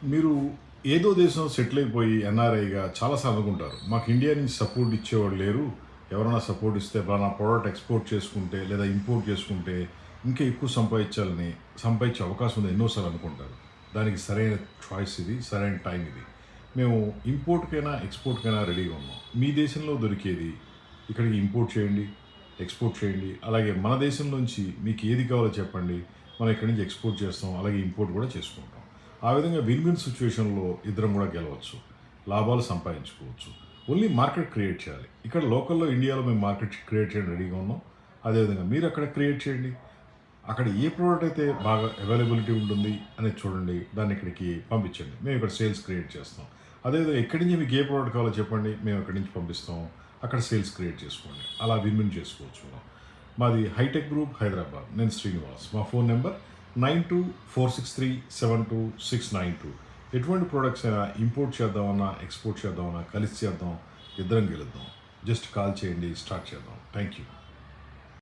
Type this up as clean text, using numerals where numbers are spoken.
మీరు ఏదో దేశం సెటిల్ అయిపోయి ఎన్ఆర్ఐగా చాలాసార్లు అనుకుంటారు. మాకు ఇండియా నుంచి సపోర్ట్ ఇచ్చేవాళ్ళు లేరు. ఎవరైనా సపోర్ట్ ఇస్తే పలానా ప్రోడక్ట్ ఎక్స్‌పోర్ట్ చేసుకుంటే లేదా ఇంపోర్ట్ చేసుకుంటే ఇంకా ఎక్కువ సంపాదించే అవకాశం ఉంది ఎన్నోసార్లు అనుకుంటారు. దానికి సరైన చాయిస్ ఇది. సరైన టైం ఇది. మేము ఇంపోర్ట్‌కైనా, ఎక్స్‌పోర్ట్‌కైనా రెడీగా ఉన్నాం. మీ దేశంలో దొరికేది ఇక్కడికి ఇంపోర్ట్ చేయండి, ఎక్స్‌పోర్ట్ చేయండి. అలాగే మన దేశం నుంచి మీకు ఏది కావాలో చెప్పండి. మనం ఇక్కడి నుంచి ఎక్స్‌పోర్ట్ చేస్తాం. అలాగే ఇంపోర్ట్ కూడా చేసుకుంటాం. ఆ విధంగా విన్ విన్ సిచ్యువేషన్‌లో ఇద్దరం కూడా గెలవచ్చు. లాభాలు సంపాదించుకోవచ్చు. ఓన్లీ మార్కెట్ క్రియేట్ చేయాలి. ఇక్కడ లోకల్‌లో ఇండియాలో మేము మార్కెట్ క్రియేట్ చేయడానికి రెడీగా ఉన్నాం. అదేవిధంగా మీరు అక్కడ క్రియేట్ చేయండి. అక్కడ ఏ ప్రోడక్ట్ అయితే బాగా అవైలబిలిటీ ఉంటుంది అనేది చూడండి. దాన్ని ఇక్కడికి పంపించండి. మేము ఇక్కడ సేల్స్ క్రియేట్ చేస్తాం. అదేవిధంగా ఎక్కడి నుంచి మీకు ఏ ప్రోడక్ట్ కావాలో చెప్పండి. మేము అక్కడి నుంచి పంపిస్తాం. అక్కడ సేల్స్ క్రియేట్ చేసుకోండి. అలా విన్ విన్ చేసుకోవచ్చు మనం. మాది హైటెక్ గ్రూప్ హైదరాబాద్. నేను శ్రీనివాస్. మా ఫోన్ నెంబర్ 9246372692. ఎటువంటి ప్రోడక్ట్స్ అయినా ఇంపోర్ట్ చేద్దామన్నా, ఎక్స్‌పోర్ట్ చేద్దామన్నా కలిసి చేద్దాం. ఇద్దరం గెలుద్దాం. జస్ట్ కాల్ చేయండి. స్టార్ట్ చేద్దాం. Thank you.